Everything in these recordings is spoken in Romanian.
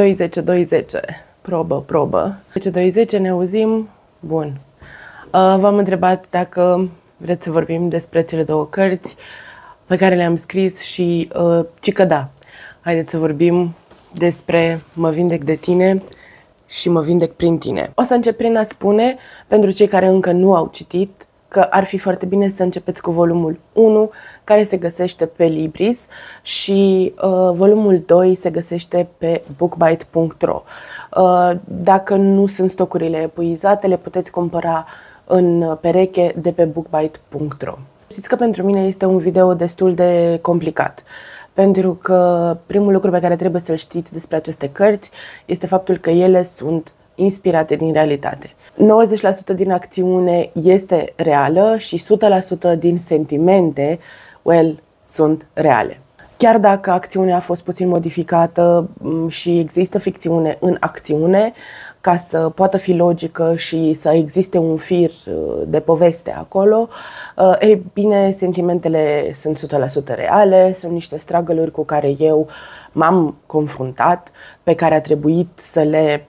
2-10, probă. 10-2-10, ne auzim? Bun. V-am întrebat dacă vreți să vorbim despre cele două cărți pe care le-am scris și cică da. Haideți să vorbim despre Mă vindec de tine și Mă vindec prin tine. O să încep prin a spune, pentru cei care încă nu au citit, că ar fi foarte bine să începeți cu volumul 1, care se găsește pe Libris, și volumul 2 se găsește pe bookbite.ro. Dacă nu sunt stocurile epuizate, le puteți cumpăra în pereche de pe bookbite.ro. Știți că pentru mine este un video destul de complicat, pentru că primul lucru pe care trebuie să-l știți despre aceste cărți este faptul că ele sunt inspirate din realitate. 90% din acțiune este reală și 100% din sentimente, sunt reale. Chiar dacă acțiunea a fost puțin modificată și există ficțiune în acțiune, ca să poată fi logică și să existe un fir de poveste acolo, ei bine, sentimentele sunt 100% reale, sunt niște struggle-uri cu care eu m-am confruntat, pe care a trebuit să le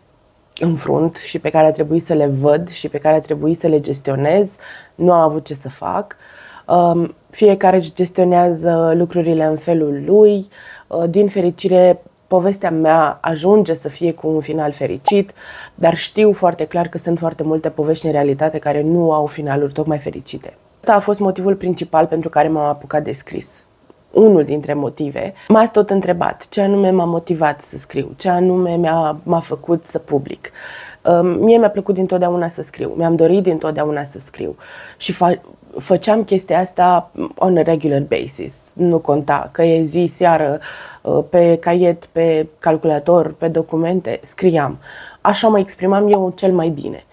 înfrunt și pe care a trebuit să le văd și pe care a trebuit să le gestionez. Nu am avut ce să fac. Fiecare își gestionează lucrurile în felul lui. Din fericire, povestea mea ajunge să fie cu un final fericit, dar știu foarte clar că sunt foarte multe povești în realitate care nu au finaluri tocmai fericite. Asta a fost motivul principal pentru care m-am apucat de scris. Unul dintre motive. M-ați tot întrebat ce anume m-a motivat să scriu, ce anume m-a făcut să public. Mie mi-a plăcut dintotdeauna să scriu, mi-am dorit dintotdeauna să scriu și făceam chestia asta on a regular basis. Nu conta că e zi, seară, pe caiet, pe calculator, pe documente, scriam. Așa mă exprimam eu cel mai bine.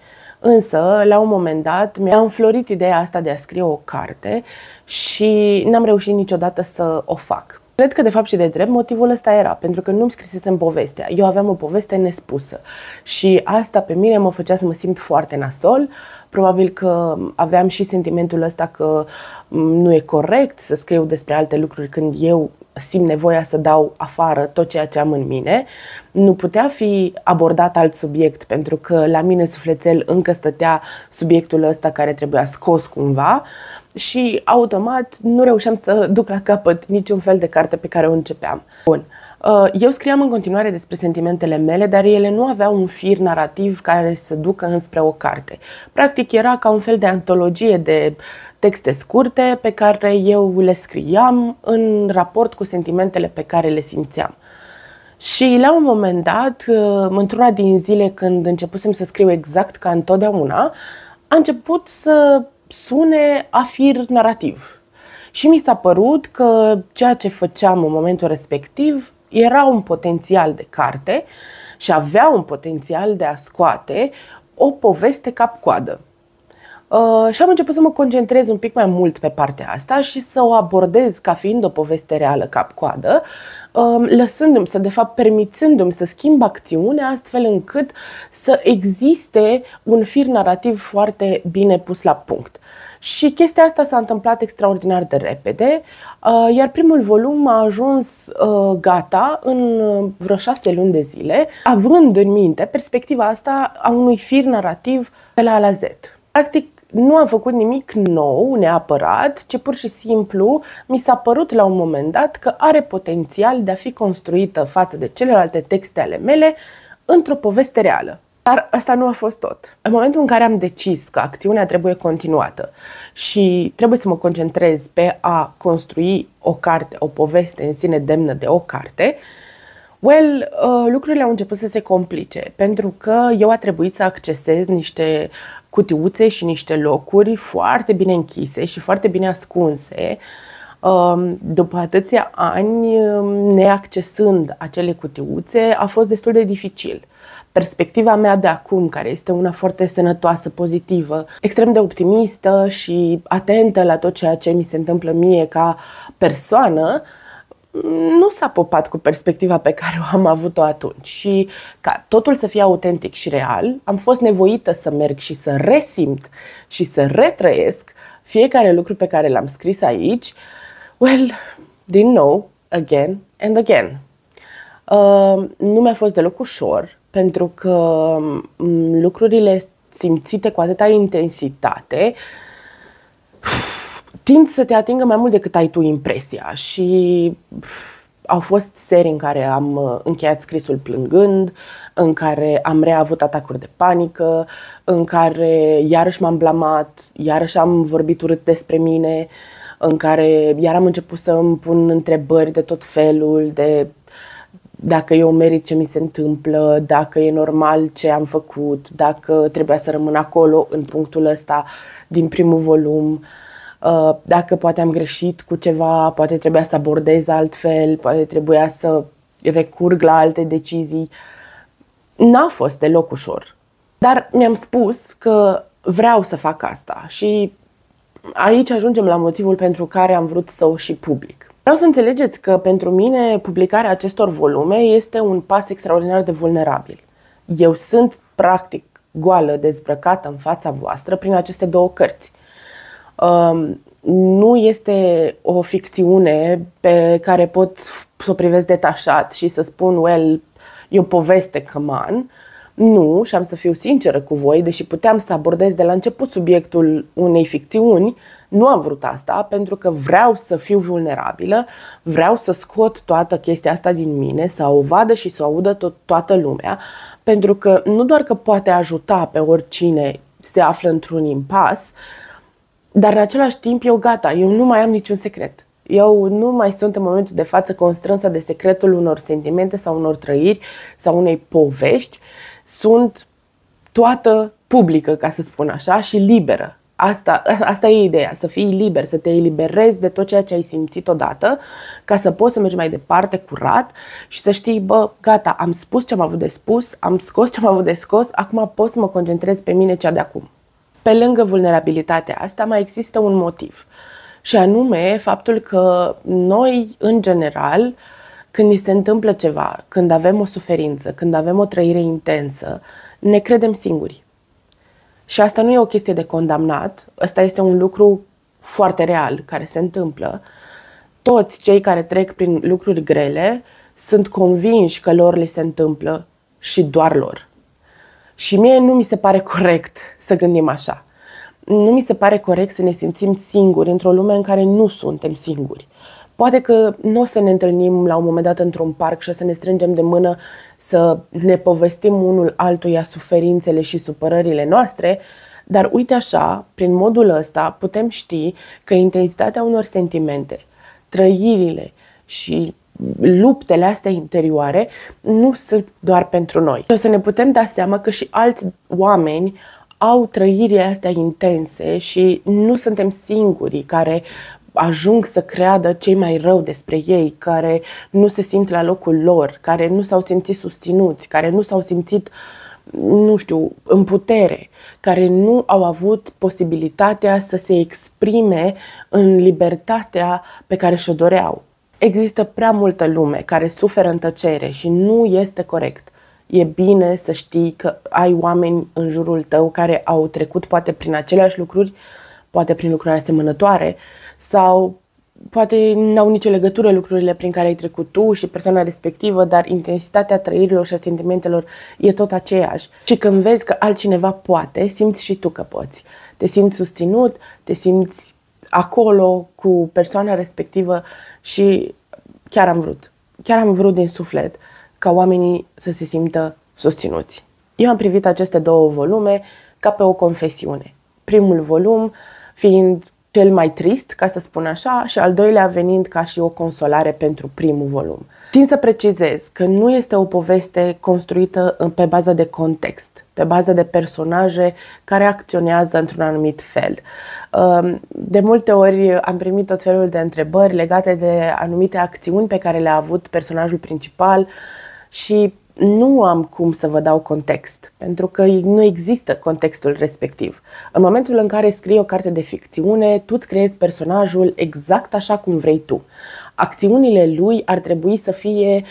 Însă, la un moment dat, mi-a înflorit ideea asta de a scrie o carte și n-am reușit niciodată să o fac. Cred că, de fapt și de drept, motivul ăsta era pentru că nu-mi scrisesem povestea. Eu aveam o poveste nespusă și asta pe mine mă făcea să mă simt foarte nasol. Probabil că aveam și sentimentul ăsta că nu e corect să scriu despre alte lucruri când eu simt nevoia să dau afară tot ceea ce am în mine. Nu putea fi abordat alt subiect pentru că la mine sufletel încă stătea subiectul ăsta care trebuia scos cumva și automat nu reușeam să duc la capăt niciun fel de carte pe care o începeam. Bun. Eu scriam în continuare despre sentimentele mele, dar ele nu aveau un fir narrativ care să ducă înspre o carte. Practic era ca un fel de antologie de texte scurte pe care eu le scriam în raport cu sentimentele pe care le simțeam. Și la un moment dat, într-una din zile când începusem să scriu exact ca întotdeauna, a început să sune a fir narrativ. Și mi s-a părut că ceea ce făceam în momentul respectiv era un potențial de carte și avea un potențial de a scoate o poveste cap-coadă. Și am început să mă concentrez un pic mai mult pe partea asta și să o abordez ca fiind o poveste reală cap-coadă, lăsându-mi de fapt, permițându-mi să schimb acțiunea astfel încât să existe un fir narrativ foarte bine pus la punct. Și chestia asta s-a întâmplat extraordinar de repede, iar primul volum a ajuns gata în vreo 6 luni de zile, având în minte perspectiva asta a unui fir narrativ de la A la Z. Practic, nu am făcut nimic nou neapărat, ci pur și simplu mi s-a părut la un moment dat că are potențial de a fi construită față de celelalte texte ale mele într-o poveste reală. Dar asta nu a fost tot. În momentul în care am decis că acțiunea trebuie continuată și trebuie să mă concentrez pe a construi o carte, o poveste în sine demnă de o carte, lucrurile au început să se complice, pentru că eu a trebuit să accesez niște cutiuțe și niște locuri foarte bine închise și foarte bine ascunse. După atâția ani, neaccesând acele cutiuțe, a fost destul de dificil. Perspectiva mea de acum, care este una foarte sănătoasă, pozitivă, extrem de optimistă și atentă la tot ceea ce mi se întâmplă mie ca persoană, nu s-a popat cu perspectiva pe care o am avut-o atunci. Și ca totul să fie autentic și real, am fost nevoită să merg și să resimt și să retrăiesc fiecare lucru pe care l-am scris aici, din nou, again and again. Nu mi-a fost deloc ușor, pentru că lucrurile simțite cu atâta intensitate tind să te atingă mai mult decât ai tu impresia. Și au fost serii în care am încheiat scrisul plângând, în care am reavut atacuri de panică, în care iarăși m-am blamat, iarăși am vorbit urât despre mine, în care iar am început să îmi pun întrebări de tot felul, de dacă eu merit ce mi se întâmplă, dacă e normal ce am făcut, dacă trebuia să rămân acolo în punctul ăsta din primul volum, dacă poate am greșit cu ceva, poate trebuia să abordez altfel, poate trebuia să recurg la alte decizii. N-a fost deloc ușor, dar mi-am spus că vreau să fac asta și aici ajungem la motivul pentru care am vrut să o și public. Vreau să înțelegeți că pentru mine publicarea acestor volume este un pas extraordinar de vulnerabil. Eu sunt practic goală, dezbrăcată în fața voastră prin aceste două cărți. Nu este o ficțiune pe care pot să o privesc detașat și să spun, well, e o poveste, căman. Nu, și am să fiu sinceră cu voi, deși puteam să abordez de la început subiectul unei ficțiuni, nu am vrut asta pentru că vreau să fiu vulnerabilă, vreau să scot toată chestia asta din mine, să o vadă și să o audă toată lumea, pentru că nu doar că poate ajuta pe oricine se află într-un impas, dar în același timp eu gata, eu nu mai am niciun secret. Eu nu mai sunt în momentul de față constrânsă de secretul unor sentimente sau unor trăiri sau unei povești. Sunt toată publică, ca să spun așa, și liberă. Asta e ideea, să fii liber, să te eliberezi de tot ceea ce ai simțit odată, ca să poți să mergi mai departe curat și să știi, bă, gata, am spus ce am avut de spus, am scos ce am avut de scos, acum pot să mă concentrez pe mine cea de acum. Pe lângă vulnerabilitatea asta mai există un motiv, și anume faptul că noi, în general, când ni se întâmplă ceva, când avem o suferință, când avem o trăire intensă, ne credem singuri. Și asta nu e o chestie de condamnat, ăsta este un lucru foarte real care se întâmplă. Toți cei care trec prin lucruri grele sunt convinși că lor li se întâmplă și doar lor. Și mie nu mi se pare corect să gândim așa. Nu mi se pare corect să ne simțim singuri într-o lume în care nu suntem singuri. Poate că nu o să ne întâlnim la un moment dat într-un parc și o să ne strângem de mână să ne povestim unul altuia suferințele și supărările noastre, dar uite așa, prin modul ăsta putem ști că intensitatea unor sentimente, trăirile și luptele astea interioare nu sunt doar pentru noi. Și o să ne putem da seama că și alți oameni au trăirile astea intense și nu suntem singurii care ajung să creadă cei mai rău despre ei, care nu se simt la locul lor, care nu s-au simțit susținuți, care nu s-au simțit, nu știu, în putere, care nu au avut posibilitatea să se exprime în libertatea pe care și-o doreau. Există prea multă lume care suferă în tăcere și nu este corect. E bine să știi că ai oameni în jurul tău care au trecut poate prin aceleași lucruri, poate prin lucruri asemănătoare, sau poate n-au nicio legătură lucrurile prin care ai trecut tu și persoana respectivă, dar intensitatea trăirilor și a sentimentelor e tot aceeași. Și când vezi că altcineva poate, simți și tu că poți. Te simți susținut, te simți acolo cu persoana respectivă și chiar am vrut din suflet ca oamenii să se simtă susținuți. Eu am privit aceste două volume ca pe o confesiune. Primul volum fiind cel mai trist, ca să spun așa, și al doilea venind ca și o consolare pentru primul volum. Țin să precizez că nu este o poveste construită pe bază de context, pe bază de personaje care acționează într-un anumit fel. De multe ori am primit tot felul de întrebări legate de anumite acțiuni pe care le-a avut personajul principal și nu am cum să vă dau context, pentru că nu există contextul respectiv. În momentul în care scrii o carte de ficțiune, tu îți creezi personajul exact așa cum vrei tu. Acțiunile lui ar trebui să fie 100%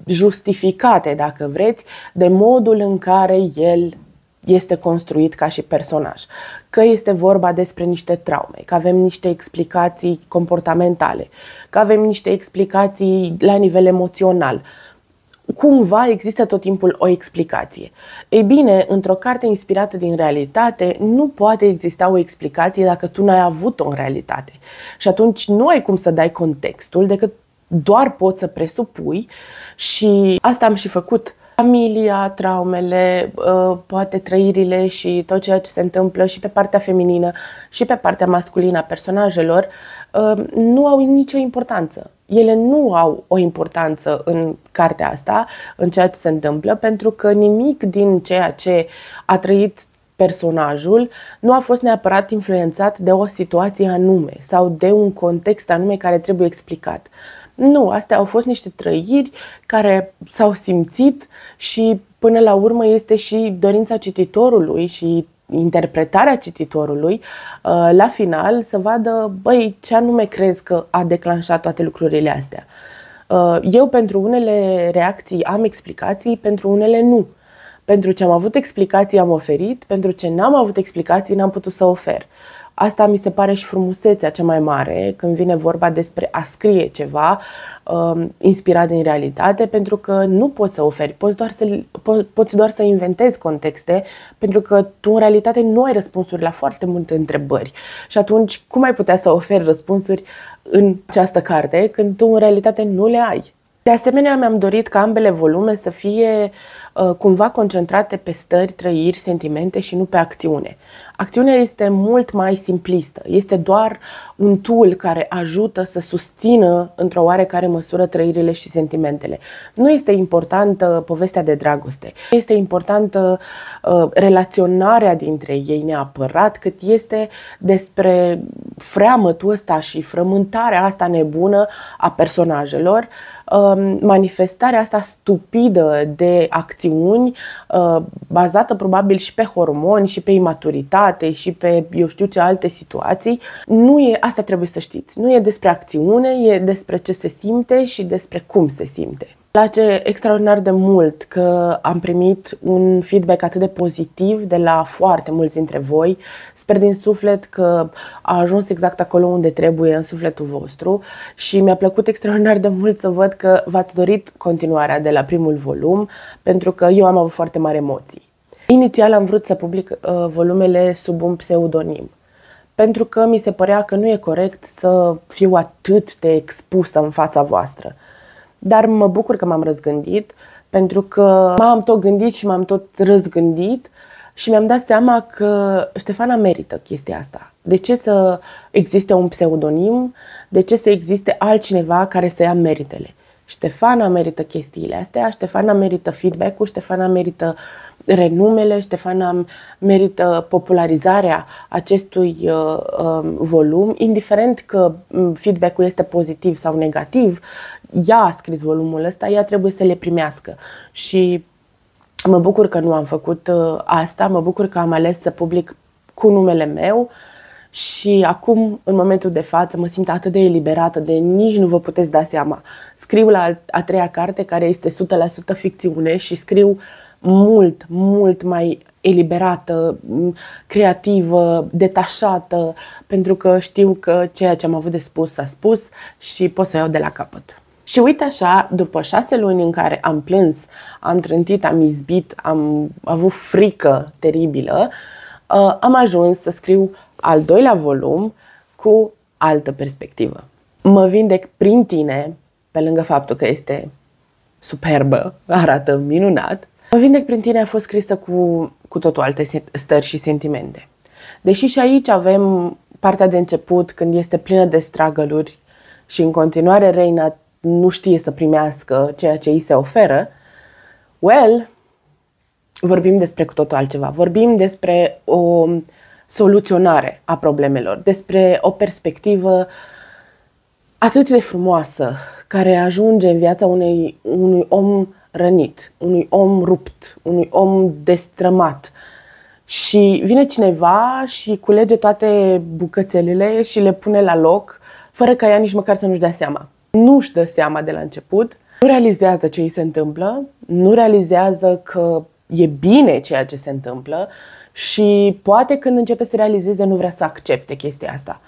justificate, dacă vreți, de modul în care el este construit ca și personaj, că este vorba despre niște traume, că avem niște explicații comportamentale, că avem niște explicații la nivel emoțional. Cumva există tot timpul o explicație. Ei bine, într-o carte inspirată din realitate, nu poate exista o explicație dacă tu n-ai avut-o în realitate. Și atunci nu ai cum să dai contextul, decât doar poți să presupui și asta am și făcut. Familia, traumele, poate trăirile și tot ceea ce se întâmplă și pe partea feminină și pe partea masculină a personajelor nu au nicio importanță. Ele nu au o importanță în cartea asta, în ceea ce se întâmplă, pentru că nimic din ceea ce a trăit personajul nu a fost neapărat influențat de o situație anume sau de un context anume care trebuie explicat. Nu, astea au fost niște trăiri care s-au simțit și până la urmă este și dorința cititorului și interpretarea cititorului la final să vadă, băi, ce anume crezi că a declanșat toate lucrurile astea. Eu pentru unele reacții am explicații, pentru unele nu. Pentru ce am avut explicații am oferit, pentru ce n-am avut explicații n-am putut să ofer. Asta mi se pare și frumusețea cea mai mare când vine vorba despre a scrie ceva inspirat din realitate, pentru că nu poți să oferi, poți doar să inventezi contexte, pentru că tu în realitate nu ai răspunsuri la foarte multe întrebări. Și atunci cum ai putea să oferi răspunsuri în această carte când tu în realitate nu le ai? De asemenea, mi-am dorit ca ambele volume să fie cumva concentrate pe stări, trăiri, sentimente și nu pe acțiune. Acțiunea este mult mai simplistă, este doar un tool care ajută să susțină într-o oarecare măsură trăirile și sentimentele. Nu este importantă povestea de dragoste, este importantă relaționarea dintre ei neapărat, cât este despre freamătul ăsta și frământarea asta nebună a personajelor, manifestarea asta stupidă de acțiuni bazată probabil și pe hormoni și pe imaturitate și pe eu știu ce alte situații. Nu e, asta trebuie să știți. Nu e despre acțiune, e despre ce se simte și despre cum se simte. Îmi place extraordinar de mult că am primit un feedback atât de pozitiv de la foarte mulți dintre voi. Sper din suflet că a ajuns exact acolo unde trebuie în sufletul vostru și mi-a plăcut extraordinar de mult să văd că v-ați dorit continuarea de la primul volum, pentru că eu am avut foarte mari emoții. Inițial am vrut să public volumele sub un pseudonim, pentru că mi se părea că nu e corect să fiu atât de expusă în fața voastră. Dar mă bucur că m-am răzgândit, pentru că m-am tot gândit și m-am tot răzgândit și mi-am dat seama că Ștefana merită chestia asta. De ce să existe un pseudonim? De ce să existe altcineva care să ia meritele? Ștefana merită chestiile astea, Ștefana merită feedback-ul, Ștefana merită renumele, Ștefana merită popularizarea acestui volum, indiferent că feedback-ul este pozitiv sau negativ. Ea a scris volumul ăsta, ea trebuie să le primească și mă bucur că nu am făcut asta, mă bucur că am ales să public cu numele meu și acum, în momentul de față, mă simt atât de eliberată de nici nu vă puteți da seama. Scriu la a treia carte care este 100% ficțiune și scriu mult, mult mai eliberată, creativă, detașată, pentru că știu că ceea ce am avut de spus s-a spus și pot să iau de la capăt. Și uite așa, după 6 luni în care am plâns, am trântit, am izbit, am avut frică teribilă, am ajuns să scriu al doilea volum cu altă perspectivă. Mă vindec prin tine, pe lângă faptul că este superbă, arată minunat. Mă vindec prin tine a fost scrisă cu totul alte stări și sentimente. Deși și aici avem partea de început, când este plină de struggle-uri și în continuare Reina nu știe să primească ceea ce îi se oferă, vorbim despre cu totul altceva. Vorbim despre o soluționare a problemelor, despre o perspectivă atât de frumoasă care ajunge în viața unui om rănit, unui om rupt, unui om destrămat. Și vine cineva și culege toate bucățelele și le pune la loc, fără ca ea nici măcar să nu-și dea seama. Nu-și dă seama de la început, nu realizează ce îi se întâmplă, nu realizează că e bine ceea ce se întâmplă și poate când începe să realizeze nu vrea să accepte chestia asta.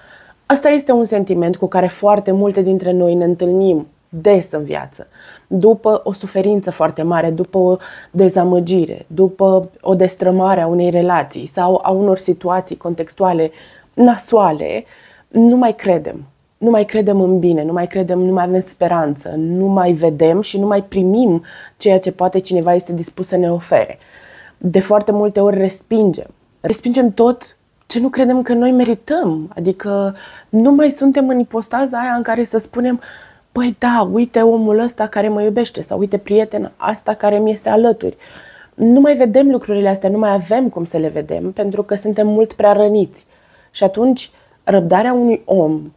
Asta este un sentiment cu care foarte multe dintre noi ne întâlnim des în viață. După o suferință foarte mare, după o dezamăgire, după o destrămare a unei relații sau a unor situații contextuale nasoale, nu mai credem. Nu mai credem în bine, nu mai credem, nu mai avem speranță, nu mai vedem și nu mai primim ceea ce poate cineva este dispus să ne ofere. De foarte multe ori respingem. Respingem tot ce nu credem că noi merităm. Adică nu mai suntem în ipostaza aia în care să spunem păi da, uite omul ăsta care mă iubește sau uite prietena asta care mi este alături. Nu mai vedem lucrurile astea, nu mai avem cum să le vedem pentru că suntem mult prea răniți. Și atunci răbdarea unui om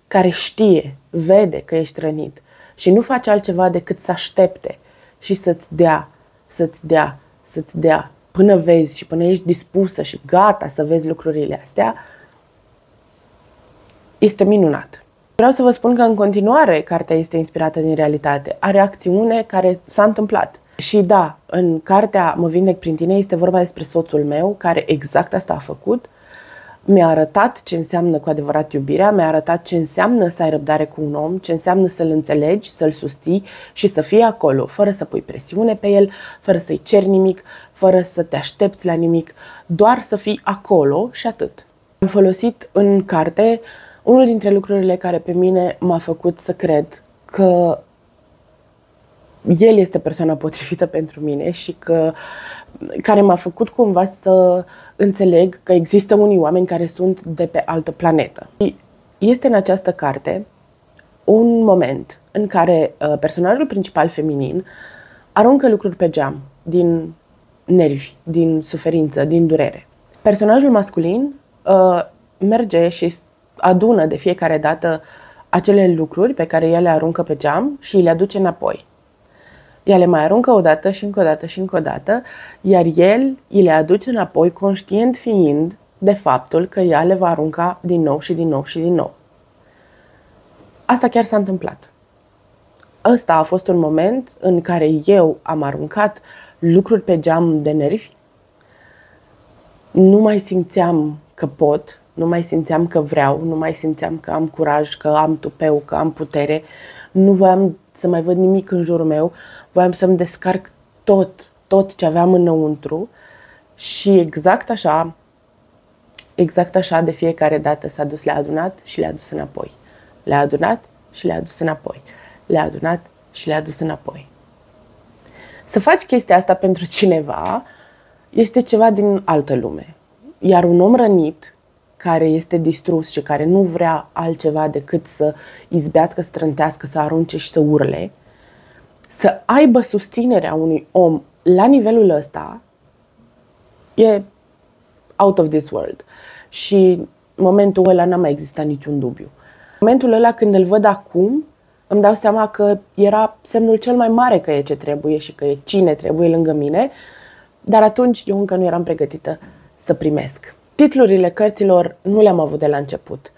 care știe, vede că ești rănit și nu face altceva decât să aștepte și să-ți dea, să-ți dea, să-ți dea, până vezi și până ești dispusă și gata să vezi lucrurile astea, este minunat. Vreau să vă spun că în continuare cartea este inspirată din realitate. Are acțiune care s-a întâmplat. Și da, în cartea Mă vindec prin tine este vorba despre soțul meu care exact asta a făcut. Mi-a arătat ce înseamnă cu adevărat iubirea, mi-a arătat ce înseamnă să ai răbdare cu un om, ce înseamnă să-l înțelegi, să-l susții și să fii acolo, fără să pui presiune pe el, fără să-i ceri nimic, fără să te aștepți la nimic, doar să fii acolo și atât. Am folosit în carte unul dintre lucrurile care pe mine m-a făcut să cred că el este persoana potrivită pentru mine și care m-a făcut cumva să înțeleg că există unii oameni care sunt de pe altă planetă. Este în această carte un moment în care personajul principal feminin aruncă lucruri pe geam din nervi, din suferință, din durere. Personajul masculin merge și adună de fiecare dată acele lucruri pe care ea le aruncă pe geam și le aduce înapoi. Ea le mai aruncă o dată și încă o dată și încă o dată, iar el îi le aduce înapoi, conștient fiind de faptul că ea le va arunca din nou și din nou și din nou. Asta chiar s-a întâmplat. Ăsta a fost un moment în care eu am aruncat lucruri pe geam de nervi. Nu mai simțeam că pot, nu mai simțeam că vreau, nu mai simțeam că am curaj, că am tupeu, că am putere. Nu voiam să mai văd nimic în jurul meu, voiam să-mi descarc tot ce aveam înăuntru și exact așa de fiecare dată s-a dus, le-a adunat și le-a dus înapoi. Le-a adunat și le-a dus înapoi. Le-a adunat și le-a dus înapoi. Să faci chestia asta pentru cineva este ceva din altă lume. Iar un om rănit care este distrus și care nu vrea altceva decât să izbească, să trântească, să arunce și să urle, să aibă susținerea unui om la nivelul ăsta e out of this world. Și în momentul ăla n-a mai existat niciun dubiu. În momentul ăla când îl văd acum, îmi dau seama că era semnul cel mai mare că e ce trebuie și că e cine trebuie lângă mine, dar atunci eu încă nu eram pregătită să primesc. Titlurile cărților nu le-am avut de la început.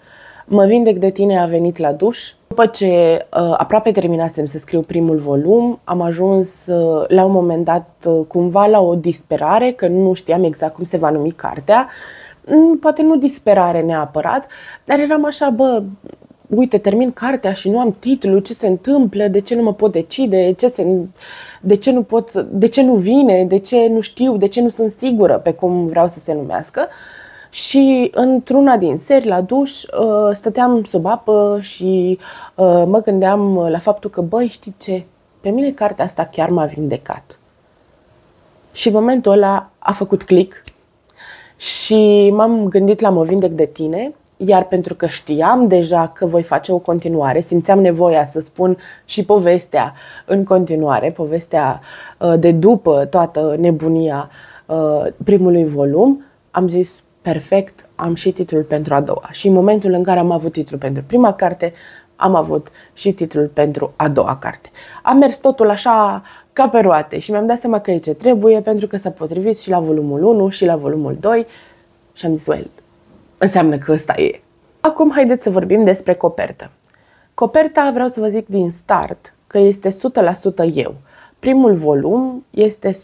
Mă vindec de tine a venit la duș. După ce aproape terminasem să scriu primul volum, am ajuns la un moment dat cumva la o disperare, că nu știam exact cum se va numi cartea. Poate nu disperare neapărat, dar eram așa, uite, termin cartea și nu am titlu, ce se întâmplă, de ce nu mă pot decide, de ce nu vine, de ce nu știu, de ce nu sunt sigură pe cum vreau să se numească. Și într-una din seri, la duș, stăteam sub apă și mă gândeam la faptul că, știi ce, pe mine cartea asta chiar m-a vindecat. Și în momentul ăla a făcut click și m-am gândit la Mă vindec de tine, iar pentru că știam deja că voi face o continuare, simțeam nevoia să spun și povestea în continuare, povestea de după toată nebunia primului volum, am zis, perfect, am și titlul pentru a doua. Și în momentul în care am avut titlul pentru prima carte, am avut și titlul pentru a doua carte. Am mers totul așa ca pe roate și mi-am dat seama că e ce trebuie, pentru că s-a potrivit și la volumul 1 și la volumul 2 și am zis, înseamnă că ăsta e. Acum haideți să vorbim despre copertă. Coperta, vreau să vă zic din start că este 100% eu. Primul volum este 100%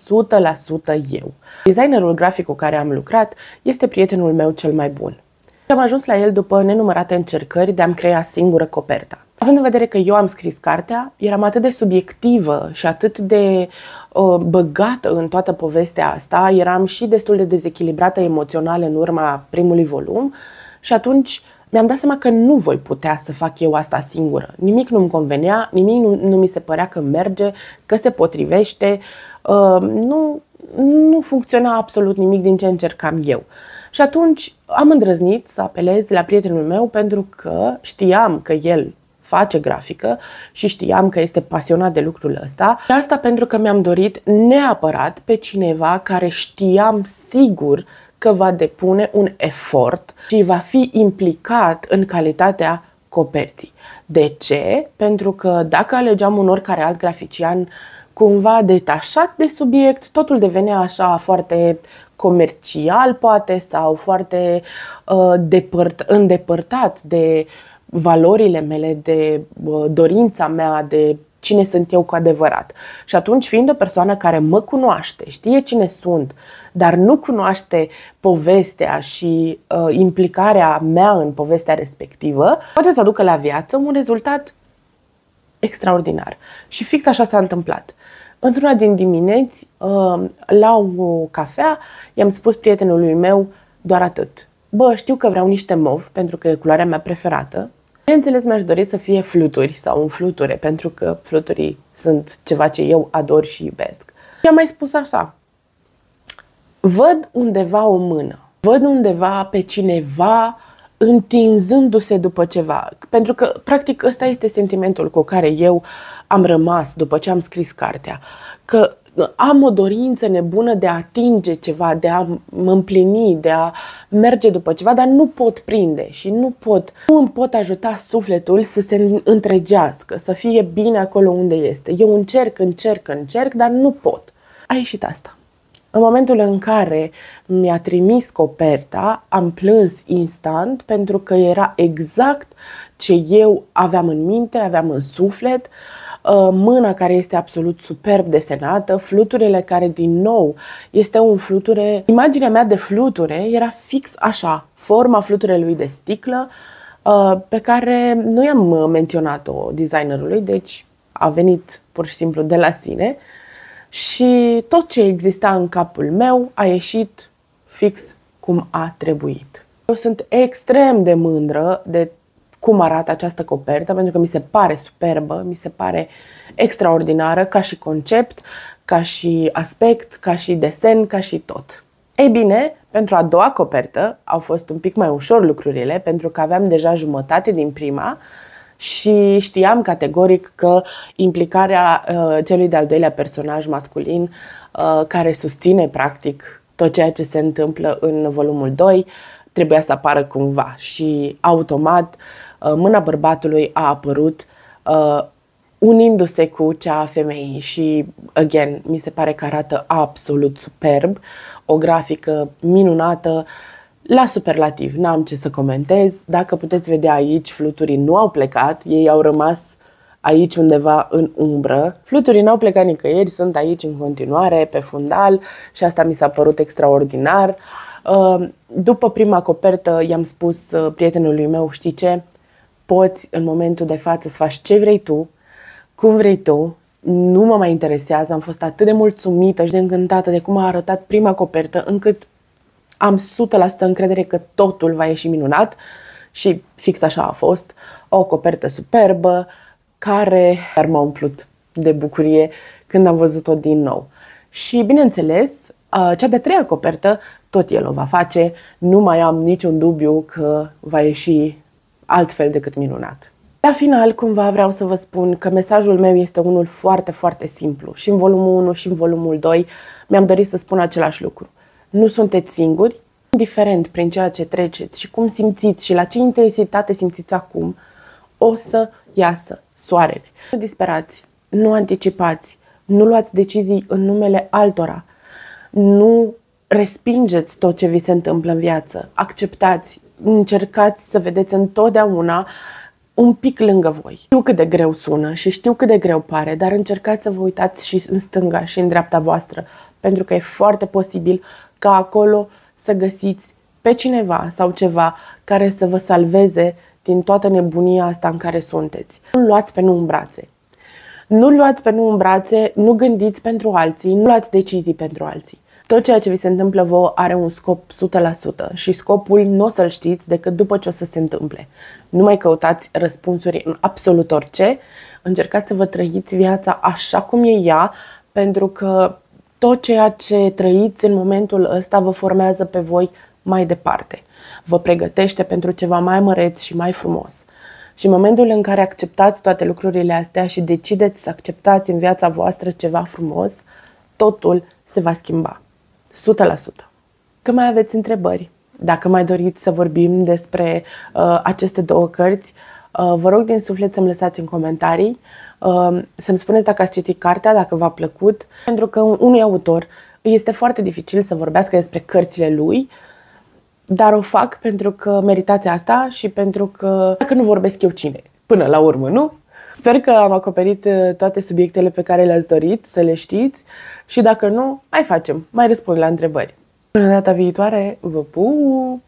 eu. Designerul grafic cu care am lucrat este prietenul meu cel mai bun. Am ajuns la el după nenumărate încercări de a-mi crea singură coperta. Având în vedere că eu am scris cartea, eram atât de subiectivă și atât de băgată în toată povestea asta, eram și destul de dezechilibrată emoțional în urma primului volum și atunci mi-am dat seama că nu voi putea să fac eu asta singură. Nimic nu-mi convenea, nimic nu mi se părea că merge, că se potrivește, nu funcționa absolut nimic din ce încercam eu. Și atunci am îndrăznit să apelez la prietenul meu pentru că știam că el face grafică și știam că este pasionat de lucrul ăsta. Și asta pentru că mi-am dorit neapărat pe cineva care știam sigur că va depune un efort și va fi implicat în calitatea coperții. De ce? Pentru că dacă alegeam un oricare alt grafician cumva detașat de subiect, totul devenea așa foarte comercial poate sau foarte îndepărtat de valorile mele, de dorința mea, de cine sunt eu cu adevărat. Și atunci, fiind o persoană care mă cunoaște, știe cine sunt, dar nu cunoaște povestea și implicarea mea în povestea respectivă, poate să aducă la viață un rezultat extraordinar. Și fix așa s-a întâmplat. Într-una din dimineți, la o cafea, i-am spus prietenului meu doar atât. Bă, știu că vreau niște mov, pentru că e culoarea mea preferată. Bineînțeles, mi-aș dori să fie fluturi sau un fluture, pentru că fluturii sunt ceva ce eu ador și iubesc. Și am mai spus așa. Văd undeva o mână, văd undeva pe cineva întinzându-se după ceva. Pentru că, practic, ăsta este sentimentul cu care eu am rămas după ce am scris cartea. Că am o dorință nebună de a atinge ceva, de a mă împlini, de a merge după ceva, dar nu pot prinde și nu îmi pot ajuta sufletul să se întregească, să fie bine acolo unde este. Eu încerc, dar nu pot. A ieșit asta. În momentul în care mi-a trimis coperta, am plâns instant pentru că era exact ce eu aveam în minte, aveam în suflet, mâna care este absolut superb desenată, fluturile care din nou este un fluture. Imaginea mea de fluture era fix așa, forma fluturelui de sticlă pe care nu i-am menționat-o designerului, deci a venit pur și simplu de la sine. Și tot ce exista în capul meu a ieșit fix cum a trebuit. Eu sunt extrem de mândră de cum arată această copertă, pentru că mi se pare superbă, mi se pare extraordinară ca și concept, ca și aspect, ca și desen, ca și tot. Ei bine, pentru a doua copertă au fost un pic mai ușor lucrurile, pentru că aveam deja jumătate din prima și știam categoric că implicarea celui de-al doilea personaj masculin care susține practic tot ceea ce se întâmplă în volumul 2 trebuia să apară cumva și automat mâna bărbatului a apărut unindu-se cu cea a femeii și, again, mi se pare că arată absolut superb, o grafică minunată, la superlativ, n-am ce să comentez. Dacă puteți vedea aici, fluturii nu au plecat, ei au rămas aici undeva în umbră. Fluturii n-au plecat nicăieri, sunt aici în continuare, pe fundal și asta mi s-a părut extraordinar. După prima copertă i-am spus prietenului meu, știi ce? Poți în momentul de față să faci ce vrei tu, cum vrei tu, nu mă mai interesează, am fost atât de mulțumită și de încântată de cum a arătat prima copertă, încât am 100% încredere că totul va ieși minunat și fix așa a fost, o copertă superbă care m-a umplut de bucurie când am văzut-o din nou. Și bineînțeles, cea de-a treia copertă, tot el o va face, nu mai am niciun dubiu că va ieși altfel decât minunat. La final, cumva vreau să vă spun că mesajul meu este unul foarte, foarte simplu. Și în volumul 1 și în volumul 2 mi-am dorit să spun același lucru. Nu sunteți singuri, indiferent prin ceea ce treceți și cum simțiți și la ce intensitate simțiți acum, o să iasă soarele. Nu disperați, nu anticipați, nu luați decizii în numele altora, nu respingeți tot ce vi se întâmplă în viață, acceptați, încercați să vedeți întotdeauna un pic lângă voi. Știu cât de greu sună și știu cât de greu pare, dar încercați să vă uitați și în stânga și în dreapta voastră, pentru că e foarte posibil ca acolo să găsiți pe cineva sau ceva care să vă salveze din toată nebunia asta în care sunteți. Nu luați pe nu în brațe. Nu luați pe nu în brațe, nu gândiți pentru alții, nu luați decizii pentru alții. Tot ceea ce vi se întâmplă vouă are un scop 100% și scopul nu o să-l știți decât după ce o să se întâmple. Nu mai căutați răspunsuri în absolut orice, încercați să vă trăiți viața așa cum e ea, pentru că tot ceea ce trăiți în momentul ăsta vă formează pe voi mai departe. Vă pregătește pentru ceva mai măreț și mai frumos. Și în momentul în care acceptați toate lucrurile astea și decideți să acceptați în viața voastră ceva frumos, totul se va schimba. 100%. Că mai aveți întrebări, dacă mai doriți să vorbim despre aceste două cărți, vă rog din suflet să-mi lăsați în comentarii, să-mi spuneți dacă ați citit cartea, dacă v-a plăcut, pentru că unui autor îi este foarte dificil să vorbească despre cărțile lui, dar o fac pentru că meritați asta și pentru că dacă nu vorbesc eu cine, până la urmă, nu? Sper că am acoperit toate subiectele pe care le-ați dorit să le știți și dacă nu, mai facem, mai răspund la întrebări. Până data viitoare, vă pup!